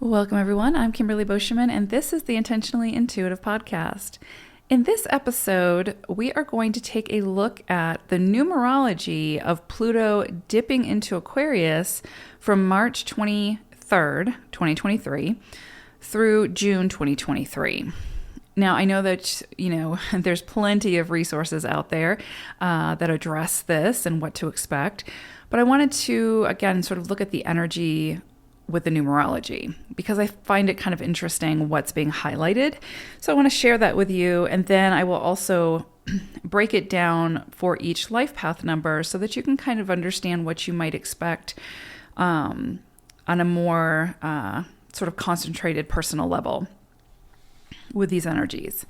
Welcome, everyone. I'm Kimberly Boscheman, and this is the Intentionally Intuitive Podcast. In this episode, we are going to take a look at the numerology of Pluto dipping into Aquarius from March 23rd, 2023, through June 2023. Now, I know that, there's plenty of resources out there that address this and what to expect, but I wanted to, again, sort of look at the energy with the numerology because I find it kind of interesting what's being highlighted. So I want to share that with you, and then I will also break it down for each life path number so that you can kind of understand what you might expect on a more sort of concentrated personal level with these energies.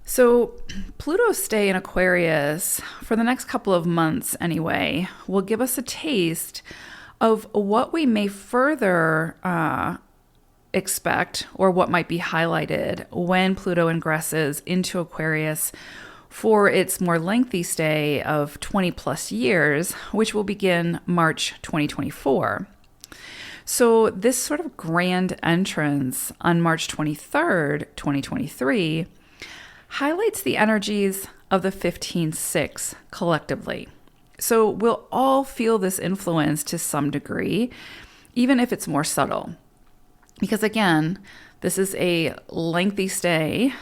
So Pluto's stay in Aquarius for the next couple of months anyway will give us a taste of what we may further expect or what might be highlighted when Pluto ingresses into Aquarius for its more lengthy stay of 20 plus years, which will begin March 2024. So this sort of grand entrance on March 23rd, 2023, highlights the energies of the 15-6 collectively. So we'll all feel this influence to some degree, even if it's more subtle. Because again, this is a lengthy stay.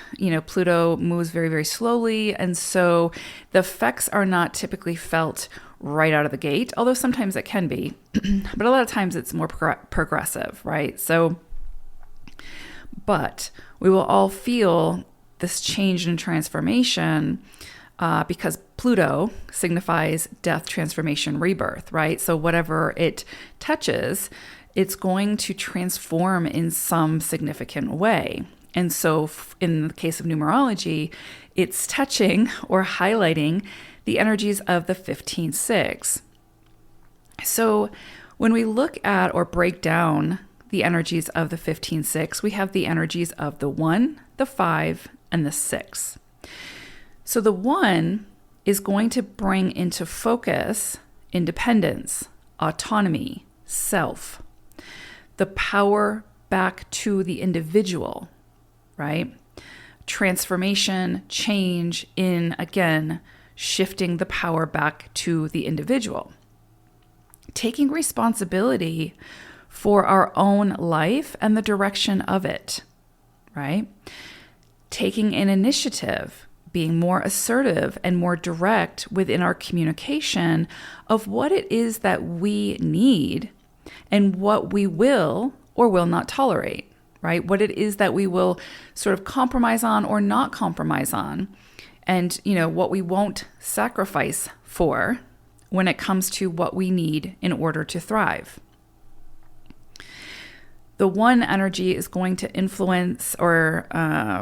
Pluto moves very, very slowly. And so the effects are not typically felt right out of the gate, although sometimes it can be. But a lot of times it's more progressive, right? But we will all feel this change and transformation because Pluto signifies death, transformation, rebirth, right? So whatever it touches, it's going to transform in some significant way. And so in the case of numerology, it's touching or highlighting the energies of the 15-6. So when we look at or break down the energies of the 15-6, we have the energies of the 1, the 5, and the 6. So the 1 is going to bring into focus independence, autonomy, self, the power back to the individual, right? Transformation, change in, again, shifting the power back to the individual. Taking responsibility for our own life and the direction of it, right? Taking an initiative, being more assertive and more direct within our communication of what it is that we need and what we will or will not tolerate, right? What it is that we will sort of compromise on or not compromise on, and what we won't sacrifice for when it comes to what we need in order to thrive. The 1 energy is going to influence or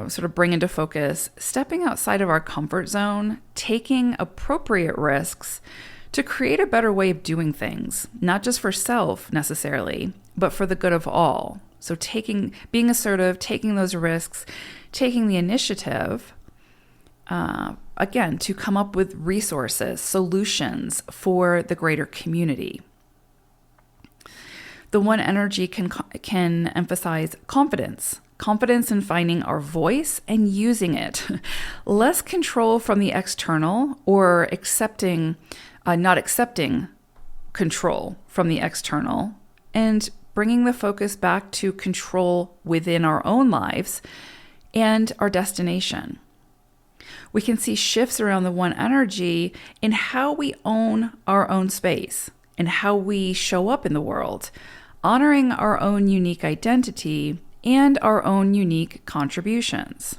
sort of bring into focus stepping outside of our comfort zone, taking appropriate risks to create a better way of doing things, not just for self necessarily, but for the good of all. So being assertive, taking those risks, taking the initiative, again, to come up with resources, solutions for the greater community. The 1 energy can emphasize confidence in finding our voice and using it. Less control from the external or not accepting control from the external, and bringing the focus back to control within our own lives and our destination. We can see shifts around the 1 energy in how we own our own space and how we show up in the world, honoring our own unique identity and our own unique contributions.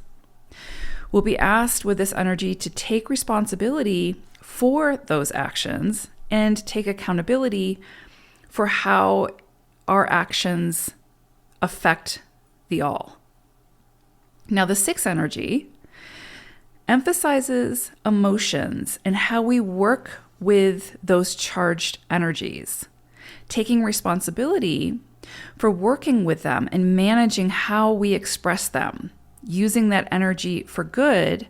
We'll be asked with this energy to take responsibility for those actions and take accountability for how our actions affect the all. Now, the 6 energy emphasizes emotions and how we work with those charged energies, taking responsibility for working with them and managing how we express them, using that energy for good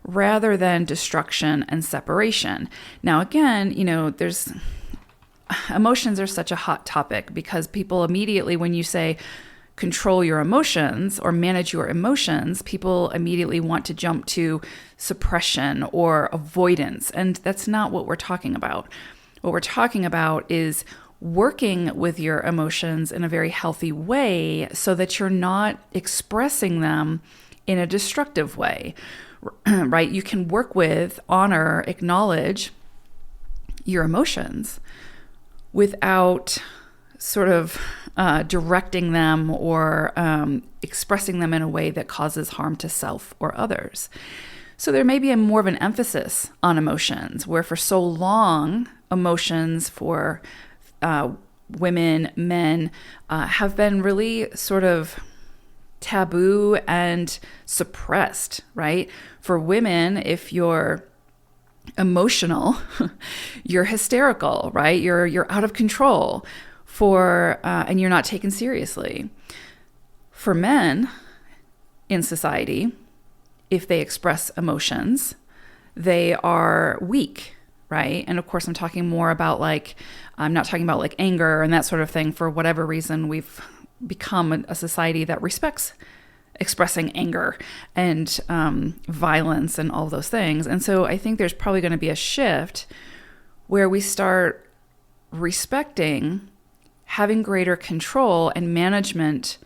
rather than destruction and separation. Now, again, emotions are such a hot topic because people immediately, when you say control your emotions or manage your emotions, people immediately want to jump to suppression or avoidance. And that's not what we're talking about. What we're talking about is working with your emotions in a very healthy way so that you're not expressing them in a destructive way, right? You can work with, honor, acknowledge your emotions without sort of directing them or expressing them in a way that causes harm to self or others. So there may be more of an emphasis on emotions, where for so long, emotions for women, men, have been really sort of taboo and suppressed, right? For women, if you're emotional, you're hysterical, right? You're out of control and you're not taken seriously. For men in society, if they express emotions, they are weak, right? And of course, I'm not talking about like anger and that sort of thing. For whatever reason, we've become a society that respects expressing anger and violence and all those things. And so I think there's probably going to be a shift where we start respecting having greater control and management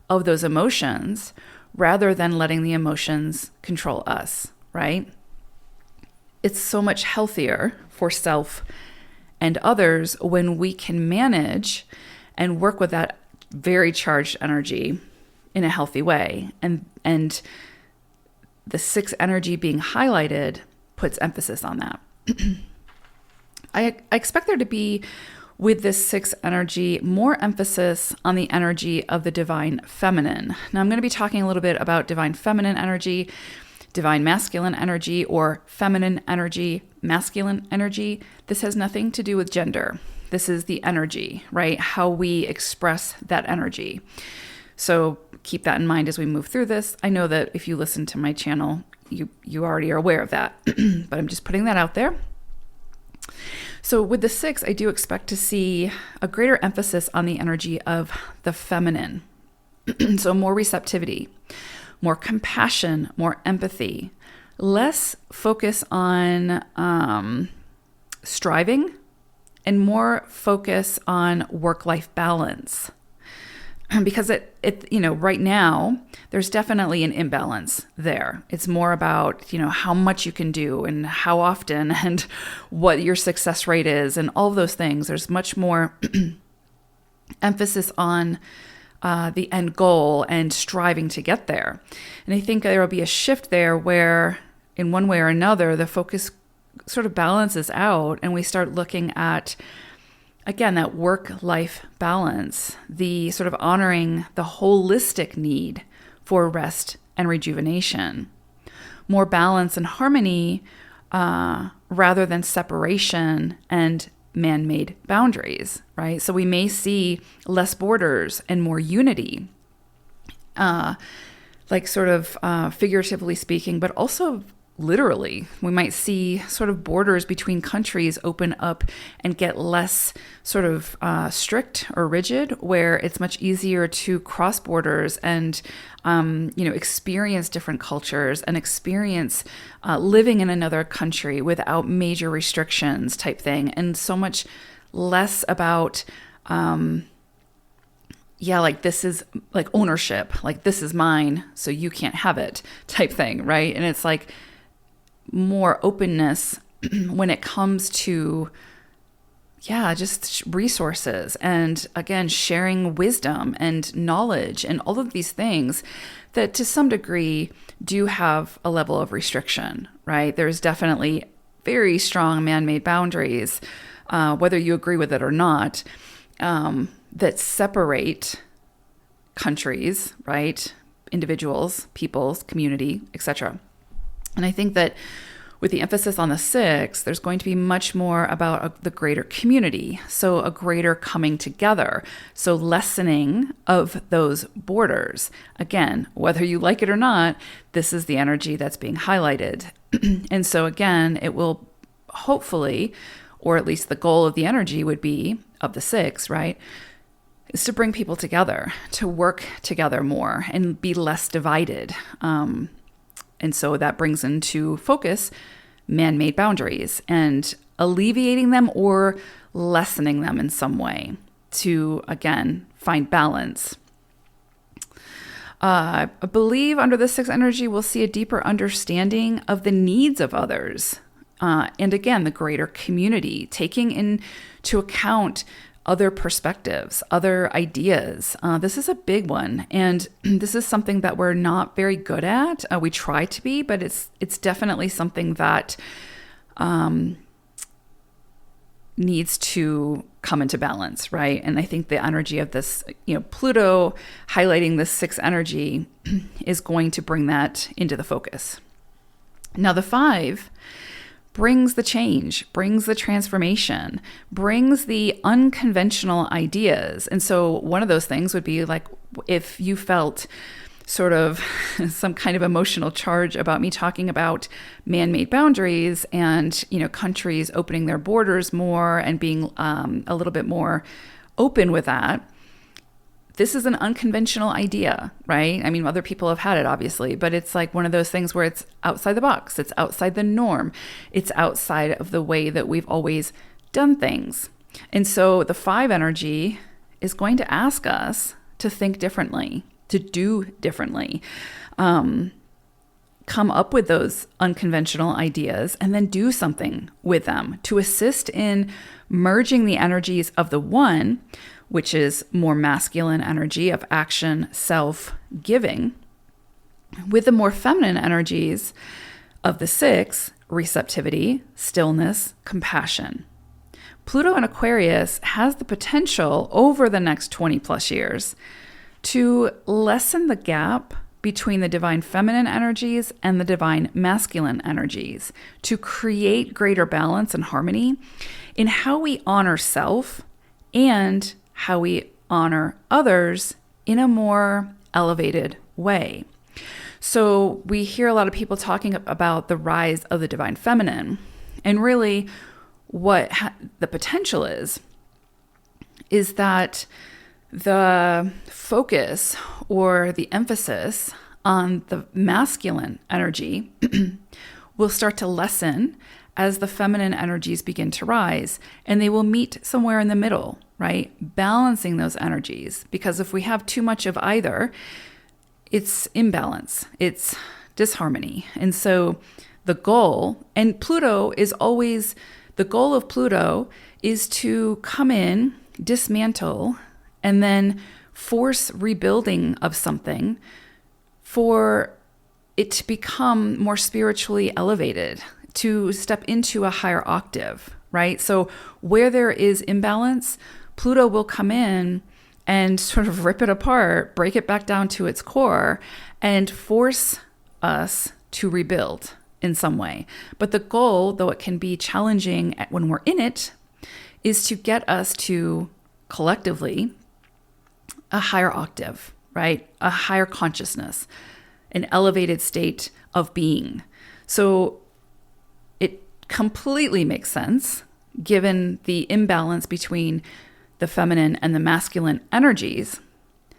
of those emotions rather than letting the emotions control us, right? It's so much healthier for self and others when we can manage and work with that very charged energy in a healthy way. And the 6 energy being highlighted puts emphasis on that. I expect there to be, with this 6 energy, more emphasis on the energy of the divine feminine. Now, I'm going to be talking a little bit about divine feminine energy, divine masculine energy, or feminine energy, masculine energy. This has nothing to do with gender. This is the energy, right? How we express that energy. So keep that in mind as we move through this. I know that if you listen to my channel, you already are aware of that, but I'm just putting that out there. So with the 6, I do expect to see a greater emphasis on the energy of the feminine. So more receptivity, more compassion, more empathy, less focus on striving, and more focus on work-life balance. Because right now, there's definitely an imbalance there. It's more about, how much you can do and how often and what your success rate is and all of those things. There's much more emphasis on the end goal and striving to get there. And I think there will be a shift there where, in one way or another, the focus sort of balances out and we start looking at, again, that work-life balance, the sort of honoring the holistic need for rest and rejuvenation, more balance and harmony rather than separation and man-made boundaries, right? So we may see less borders and more unity, figuratively speaking, but also literally. We might see sort of borders between countries open up and get less sort of strict or rigid, where it's much easier to cross borders and, experience different cultures and experience living in another country without major restrictions type thing. And so much less about, this is like ownership, like this is mine, so you can't have it type thing, right? And it's like, more openness when it comes to, just resources and, again, sharing wisdom and knowledge and all of these things that to some degree do have a level of restriction, right? There's definitely very strong man-made boundaries, whether you agree with it or not, that separate countries, right? Individuals, peoples, community, etc. And I think that with the emphasis on the 6, there's going to be much more about the greater community. So a greater coming together. So lessening of those borders. Again, whether you like it or not, this is the energy that's being highlighted. And so again, it will hopefully, or at least the goal of the energy would be, of the 6, right? is to bring people together, to work together more and be less divided. And so that brings into focus man-made boundaries and alleviating them or lessening them in some way to, again, find balance. I believe under the sixth energy, we'll see a deeper understanding of the needs of others. And again, the greater community, taking into account other perspectives, other ideas. This is a big one. And this is something that we're not very good at. We try to be, but it's definitely something that needs to come into balance, right? And I think the energy of this, Pluto highlighting this sixth energy is going to bring that into the focus. Now, the 5 brings the change, brings the transformation, brings the unconventional ideas. And so one of those things would be like if you felt sort of some kind of emotional charge about me talking about man-made boundaries and, countries opening their borders more and being a little bit more open with that. This is an unconventional idea, right? I mean, other people have had it, obviously, but it's like one of those things where it's outside the box. It's outside the norm. It's outside of the way that we've always done things. And so the 5 energy is going to ask us to think differently, to do differently, come up with those unconventional ideas and then do something with them to assist in merging the energies of the 1, which is more masculine energy of action, self-giving, with the more feminine energies of the 6, receptivity, stillness, compassion. Pluto in Aquarius has the potential over the next 20 plus years to lessen the gap between the divine feminine energies and the divine masculine energies, to create greater balance and harmony in how we honor self and how we honor others in a more elevated way. So we hear a lot of people talking about the rise of the divine feminine, and really what the potential is that the focus or the emphasis on the masculine energy will start to lessen as the feminine energies begin to rise, and they will meet somewhere in the middle, right? Balancing those energies, because if we have too much of either, it's imbalance, it's disharmony. And so the goal, and Pluto is always, the goal of Pluto is to come in, dismantle, and then force rebuilding of something for it to become more spiritually elevated, to step into a higher octave, right? So where there is imbalance, Pluto will come in and sort of rip it apart, break it back down to its core, and force us to rebuild in some way. But the goal, though it can be challenging when we're in it, is to get us to collectively a higher octave, right? A higher consciousness, an elevated state of being. So it completely makes sense, given the imbalance between the feminine and the masculine energies,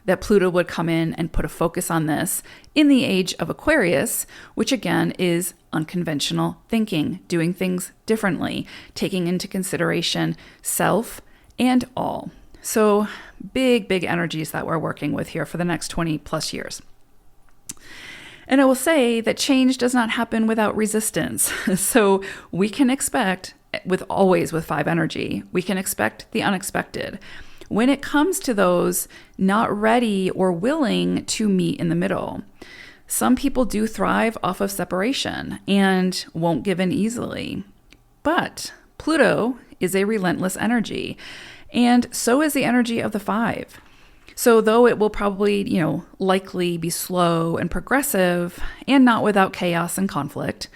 that Pluto would come in and put a focus on this in the age of Aquarius, which again is unconventional thinking, doing things differently, taking into consideration self and all. So big energies that we're working with here for the next 20 plus years. And I will say that change does not happen without resistance. So we can expect, with 5 energy, we can expect the unexpected. When it comes to those not ready or willing to meet in the middle, some people do thrive off of separation and won't give in easily. But Pluto is a relentless energy, and so is the energy of the 5. So though it will probably, likely be slow and progressive and not without chaos and conflict,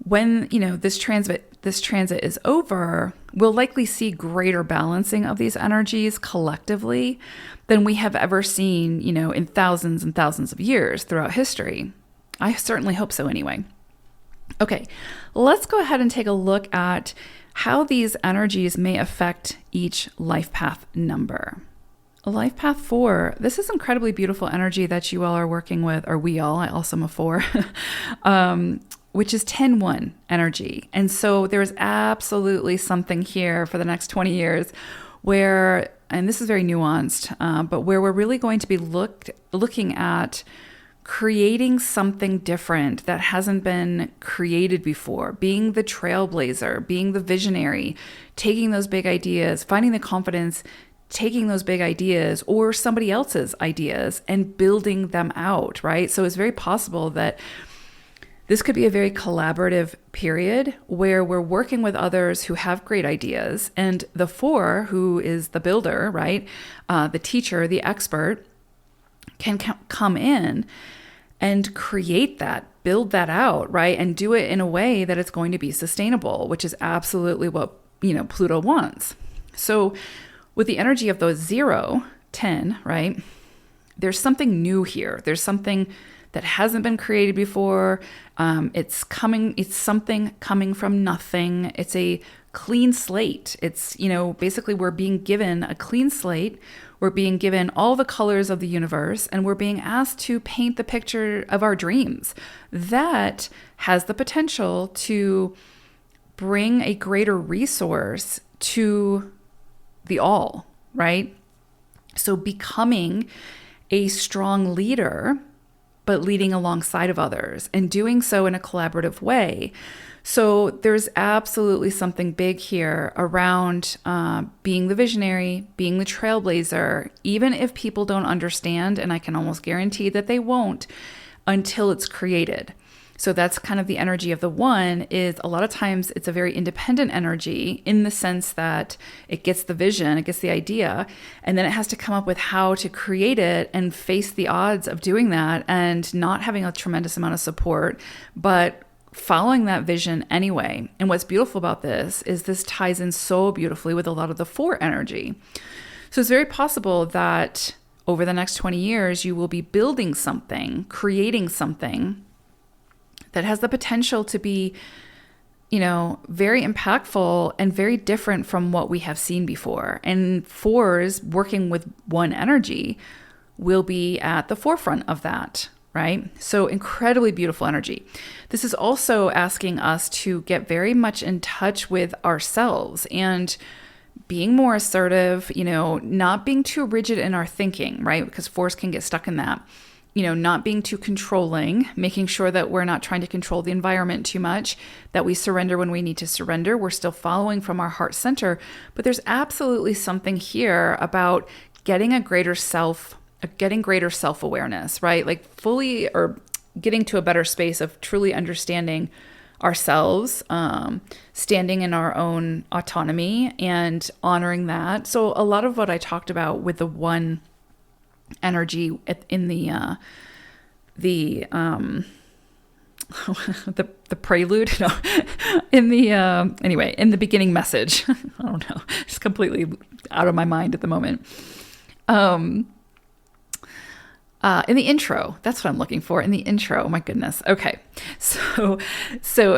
when, this transit is over, we'll likely see greater balancing of these energies collectively than we have ever seen, in thousands and thousands of years throughout history. I certainly hope so anyway. Okay, let's go ahead and take a look at how these energies may affect each life path number. Life Path 4, this is incredibly beautiful energy that you all are working with, or we all, I also am a 4, which is 10-1 energy. And so there's absolutely something here for the next 20 years where, and this is very nuanced, but where we're really going to be looking at creating something different that hasn't been created before, being the trailblazer, being the visionary, taking those big ideas, finding the confidence, taking those big ideas or somebody else's ideas and building them out, right? So it's very possible that this could be a very collaborative period where we're working with others who have great ideas, and the 4, who is the builder, right? The teacher, the expert, can come in and create that, build that out, right? And do it in a way that it's going to be sustainable, which is absolutely what, Pluto wants. So with the energy of those 0, 10, right? There's something new here. There's something that hasn't been created before. It's something coming from nothing. It's a clean slate. It's, basically we're being given a clean slate. We're being given all the colors of the universe, and we're being asked to paint the picture of our dreams. That has the potential to bring a greater resource to the all, right? So becoming a strong leader, but leading alongside of others and doing so in a collaborative way. So there's absolutely something big here around being the visionary, being the trailblazer, even if people don't understand, and I can almost guarantee that they won't until it's created. So that's kind of the energy of the 1, is a lot of times it's a very independent energy in the sense that it gets the vision, it gets the idea, and then it has to come up with how to create it and face the odds of doing that and not having a tremendous amount of support, but following that vision anyway. And what's beautiful about this is this ties in so beautifully with a lot of the 4 energy. So it's very possible that over the next 20 years, you will be building something, creating something that has the potential to be, very impactful and very different from what we have seen before. And 4s working with 1 energy will be at the forefront of that, right? So incredibly beautiful energy. This is also asking us to get very much in touch with ourselves and being more assertive, not being too rigid in our thinking, right? Because 4s can get stuck in that. Not being too controlling, making sure that we're not trying to control the environment too much, that we surrender when we need to surrender. We're still following from our heart center, but there's absolutely something here about getting greater self-awareness, right? Like fully, or getting to a better space of truly understanding ourselves, standing in our own autonomy and honoring that. So a lot of what I talked about with the 1 energy in the prelude, in the beginning message. I don't know, it's completely out of my mind at the moment. In the intro, that's what I'm looking for. In the intro, oh my goodness. Okay, so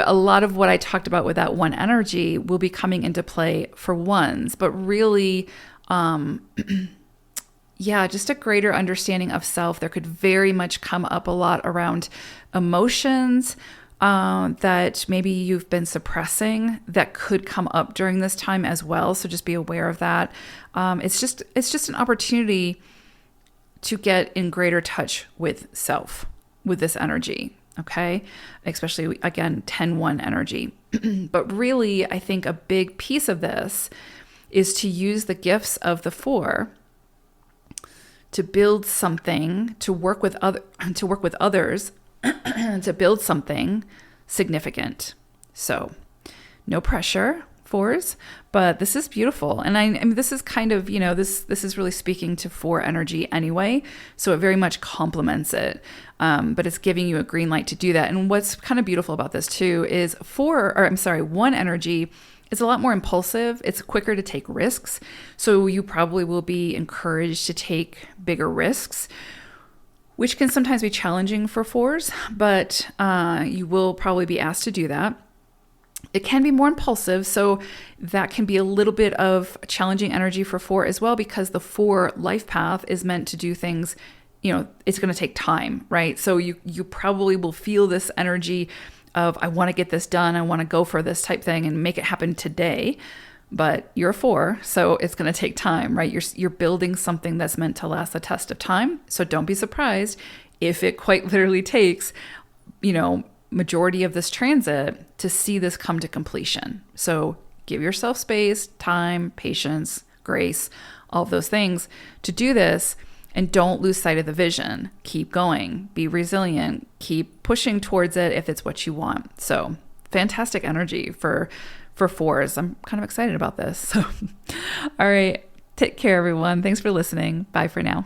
a lot of what I talked about with that 1 energy will be coming into play for 1s, but really, just a greater understanding of self. There could very much come up a lot around emotions that maybe you've been suppressing that could come up during this time as well. So just be aware of that. It's just an opportunity to get in greater touch with self with this energy. Okay. Especially again, 10-1 energy. But really, I think a big piece of this is to use the gifts of the 4 to build something, to work with others, to build something significant. So, no pressure, 4s, but this is beautiful, and I mean, this is kind of this is really speaking to 4 energy anyway. So it very much complements it, but it's giving you a green light to do that. And what's kind of beautiful about this too is 1 energy. It's a lot more impulsive. It's quicker to take risks. So you probably will be encouraged to take bigger risks, which can sometimes be challenging for 4s, but you will probably be asked to do that. It can be more impulsive, so that can be a little bit of challenging energy for 4 as well, because the 4 life path is meant to do things, it's going to take time, right? So you probably will feel this energy of, I want to get this done, I want to go for this type thing and make it happen today. But you're a 4, so it's going to take time, right? You're building something that's meant to last the test of time. So don't be surprised if it quite literally takes, majority of this transit to see this come to completion. So give yourself space, time, patience, grace, all of those things to do this, and don't lose sight of the vision. Keep going, be resilient, keep pushing towards it if it's what you want. So fantastic energy for 4s. I'm kind of excited about this. So, all right, take care, everyone. Thanks for listening. Bye for now.